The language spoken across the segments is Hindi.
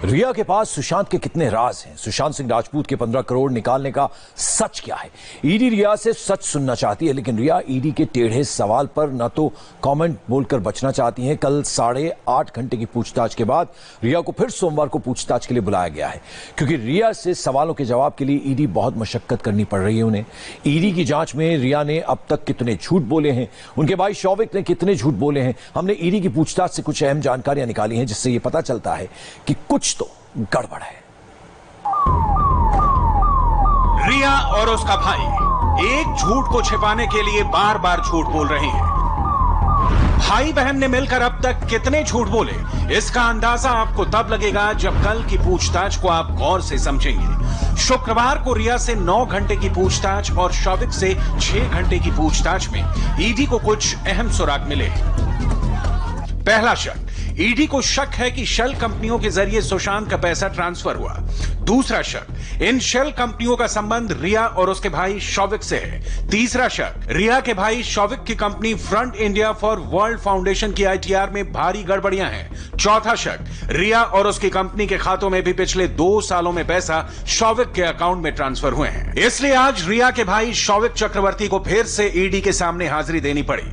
रिया के पास सुशांत के कितने राज हैं? सुशांत सिंह राजपूत के 15 करोड़ निकालने का सच क्या है? ईडी रिया से सच सुनना चाहती है, लेकिन रिया ईडी के टेढ़े सवाल पर न तो कमेंट बोलकर बचना चाहती है। कल 8.5 घंटे की पूछताछ के बाद रिया को फिर सोमवार को पूछताछ के लिए बुलाया गया है, क्योंकि रिया से सवालों के जवाब के लिए ईडी बहुत मशक्कत करनी पड़ रही है उन्हें। ईडी की जांच में रिया ने अब तक कितने झूठ बोले हैं, उनके भाई शौविक ने कितने झूठ बोले हैं, हमने ईडी की पूछताछ से कुछ अहम जानकारियां निकाली हैं, जिससे यह पता चलता है कि कुछ तो गड़बड़ है। रिया और उसका भाई एक झूठ को छिपाने के लिए बार बार झूठ बोल रहे हैं। भाई बहन ने मिलकर अब तक कितने झूठ बोले, इसका अंदाजा आपको तब लगेगा जब कल की पूछताछ को आप गौर से समझेंगे। शुक्रवार को रिया से 9 घंटे की पूछताछ और शौविक से 6 घंटे की पूछताछ में ईडी को कुछ अहम सुराग मिले। पहला शक, ईडी को शक है कि शेल कंपनियों के जरिए सुशांत का पैसा ट्रांसफर हुआ। दूसरा शक, इन शेल कंपनियों का संबंध रिया और उसके भाई शौविक से है। तीसरा शक, रिया के भाई शौविक की company front India for world foundation की आईटीआर में भारी गड़बड़ियां हैं। चौथा शक, रिया और उसकी कंपनी के खातों में भी पिछले 2 सालों में पैसा शौविक के अकाउंट में ट्रांसफर हुए हैं। इसलिए आज रिया के भाई शौविक चक्रवर्ती को फिर से ईडी के सामने हाजिरी देनी पड़ी।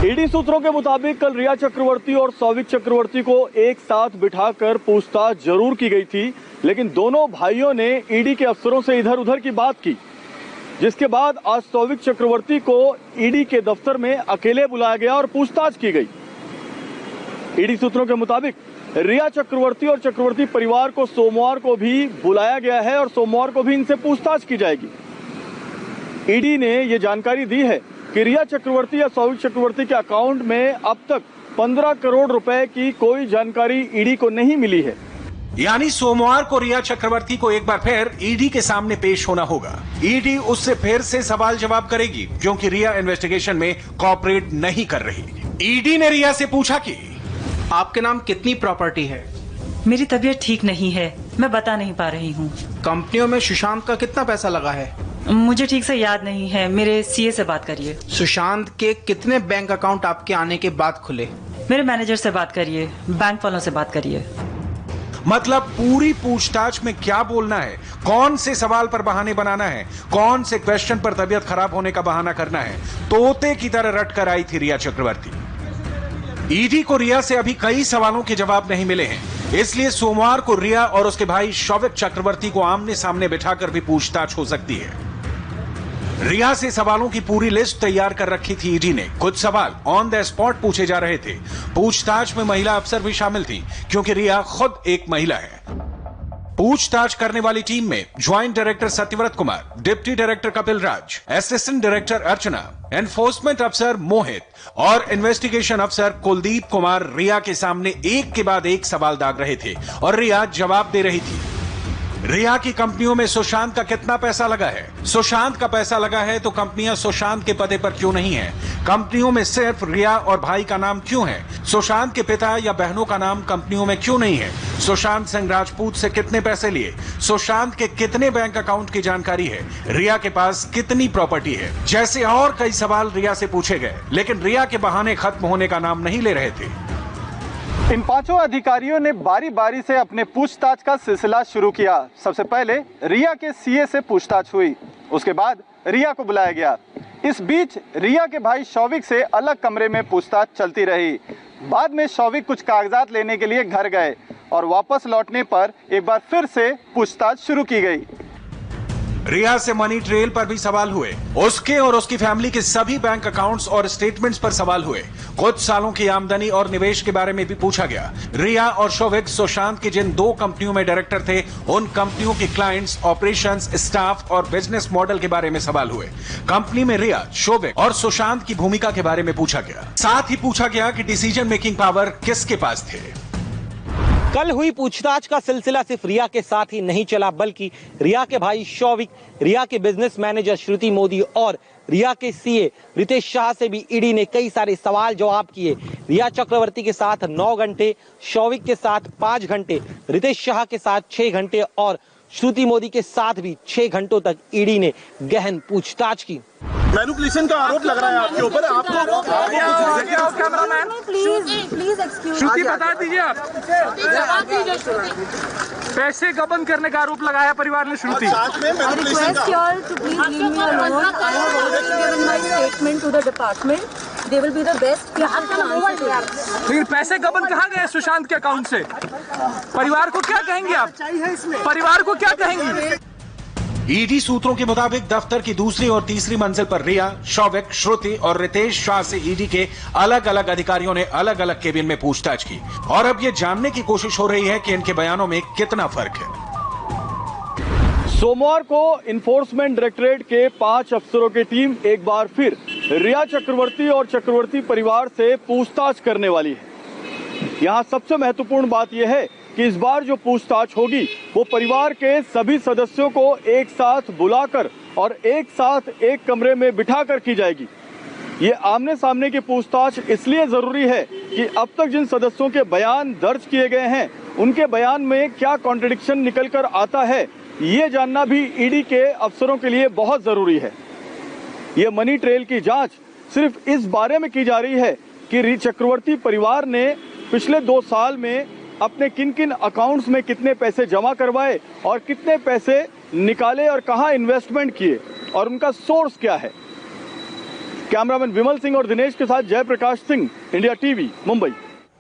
ईडी सूत्रों के मुताबिक कल रिया चक्रवर्ती और शौविक चक्रवर्ती को एक साथ बिठाकर पूछताछ जरूर की गई थी, लेकिन दोनों भाइयों ने ईडी के अफसरों से इधर उधर की बात की, जिसके बाद आज शौविक चक्रवर्ती को ईडी के दफ्तर में अकेले बुलाया गया और पूछताछ की गई। ईडी सूत्रों के मुताबिक रिया चक्रवर्ती और चक्रवर्ती परिवार को सोमवार को भी बुलाया गया है और सोमवार को भी इनसे पूछताछ की जाएगी। ईडी ने यह जानकारी दी है कि रिया चक्रवर्ती या शौविक चक्रवर्ती के अकाउंट में अब तक 15 करोड़ रुपए की कोई जानकारी ईडी को नहीं मिली है। यानी सोमवार को रिया चक्रवर्ती को एक बार फिर ईडी के सामने पेश होना होगा। ईडी उससे फिर से सवाल जवाब करेगी, क्योंकि रिया इन्वेस्टिगेशन में कोऑपरेट नहीं कर रही। ईडी ने रिया से पूछा कि आपके नाम कितनी प्रॉपर्टी है? मेरी तबीयत ठीक नहीं है, मैं बता नहीं पा रही हूँ। कंपनियों में सुशांत का कितना पैसा लगा है? मुझे ठीक से याद नहीं है, मेरे सीए से बात करिए। सुशांत के कितने बैंक अकाउंट आपके आने के बाद खुले? मेरे मैनेजर से बात करिए, बैंक वालों से बात करिए। मतलब पूरी पूछताछ में क्या बोलना है, कौन से सवाल पर बहाने बनाना है, कौन से क्वेश्चन पर तबीयत खराब होने का बहाना करना है, तोते की तरह रट कर आई थी रिया चक्रवर्ती। ईडी को रिया से अभी कई सवालों के जवाब नहीं मिले हैं, इसलिए सोमवार को रिया और उसके भाई शौविक चक्रवर्ती को आमने सामने बिठाकर भी पूछताछ हो सकती है। रिया से सवालों की पूरी लिस्ट तैयार कर रखी थी ईडी ने। कुछ सवाल ऑन द स्पॉट पूछे जा रहे थे। पूछताछ में महिला अफसर भी शामिल थी, क्योंकि रिया खुद एक महिला है। पूछताछ करने वाली टीम में joint director Satyavrat Kumar, deputy director Kapil Raj, assistant director Archana, enforcement अफसर मोहित और इन्वेस्टिगेशन अफसर कुलदीप कुमार रिया के सामने एक के बाद एक सवाल दाग रहे थे और रिया जवाब दे रही थी। रिया की कंपनियों में सुशांत का कितना पैसा लगा है? सुशांत का पैसा लगा है तो कंपनियां सुशांत के पते पर क्यों नहीं है? कंपनियों में सिर्फ रिया और भाई का नाम क्यों है? सुशांत के पिता या बहनों का नाम कंपनियों में क्यों नहीं है? सुशांत सिंह राजपूत से कितने पैसे लिए? सुशांत के कितने बैंक अकाउंट की जानकारी है? रिया के पास कितनी प्रॉपर्टी है? जैसे और कई सवाल रिया से पूछे गए, लेकिन रिया के बहाने खत्म होने का नाम नहीं ले रहे थे। इन पांचों अधिकारियों ने बारी बारी से अपने पूछताछ का सिलसिला शुरू किया। सबसे पहले रिया के सीए से पूछताछ हुई, उसके बाद रिया को बुलाया गया। इस बीच रिया के भाई शौविक से अलग कमरे में पूछताछ चलती रही। बाद में शौविक कुछ कागजात लेने के लिए घर गए और वापस लौटने पर एक बार फिर से पूछताछ शुरू की गई। रिया से मनी ट्रेल पर भी सवाल हुए। उसके और उसकी फैमिली के सभी बैंक अकाउंट्स और स्टेटमेंट्स पर सवाल हुए। कुछ सालों की आमदनी और निवेश के बारे में भी पूछा गया। रिया और शौविक सुशांत के जिन 2 कंपनियों में डायरेक्टर थे, उन कंपनियों के क्लाइंट्स, ऑपरेशंस, स्टाफ और बिजनेस मॉडल के बारे में सवाल हुए। कंपनी में रिया, शौविक और सुशांत की भूमिका के बारे में पूछा गया। साथ ही पूछा गया कि डिसीजन मेकिंग पावर किसके पास थे। कल हुई पूछताछ का सिलसिला सिर्फ रिया के साथ ही नहीं चला, बल्कि रिया के भाई शौविक, रिया के बिजनेस मैनेजर श्रुति मोदी और रिया के सीए रितेश शाह से भी ईडी ने कई सारे सवाल जवाब किए। रिया चक्रवर्ती के साथ 9 घंटे, शौविक के साथ 5 घंटे, रितेश शाह के साथ 6 घंटे और श्रुति मोदी के साथ भी 6 घंटों तक ईडी ने गहन पूछताछ की। मैनिपुलेशन का आरोप लग रहा है आपके ऊपर। आपको कैमरामैन प्लीज एक्सक्यूज श्रुति बता दीजिए आप। पैसे गबन करने का आरोप लगाया परिवार ने Shruti. Request you all to please leave me alone. I have already given my statement to the department. They will be the best people to answer. फिर पैसे गबन कहाँ गए सुशांत के अकाउंट से? परिवार को क्या कहेंगे आप? परिवार को क्या कहेंगे? ईडी सूत्रों के मुताबिक दफ्तर की दूसरी और तीसरी मंजिल पर रिया, शौविक, श्रुति और रितेश शाह से ईडी के अलग अलग अधिकारियों ने अलग अलग केबिन में पूछताछ की और अब यह जानने की कोशिश हो रही है कि इनके बयानों में कितना फर्क है। सोमवार को इन्फोर्समेंट डायरेक्टरेट के 5 अफसरों की टीम एक बार फिर रिया चक्रवर्ती और चक्रवर्ती परिवार से पूछताछ करने वाली है। यहाँ सबसे महत्वपूर्ण बात यह है कि इस बार जो पूछताछ होगी वो परिवार के सभी सदस्यों को एक साथ बुलाकर और एक साथ एक कमरे में बिठाकर की जाएगी। ये आमने सामने की पूछताछ इसलिए जरूरी है कि अब तक जिन सदस्यों के बयान दर्ज किए गए हैं उनके बयान में क्या कॉन्ट्रडिक्शन निकल कर आता है, ये जानना भी ईडी के अफसरों के लिए बहुत जरूरी है। ये मनी ट्रेल की जांच सिर्फ इस बारे में की जा रही है कि चक्रवर्ती परिवार ने पिछले 2 साल में अपने किन किन अकाउंट्स में कितने पैसे जमा करवाए और कितने पैसे निकाले और कहां इन्वेस्टमेंट किए और उनका सोर्स क्या है। कैमरामैन विमल सिंह और दिनेश के साथ जयप्रकाश सिंह, इंडिया टीवी, मुंबई।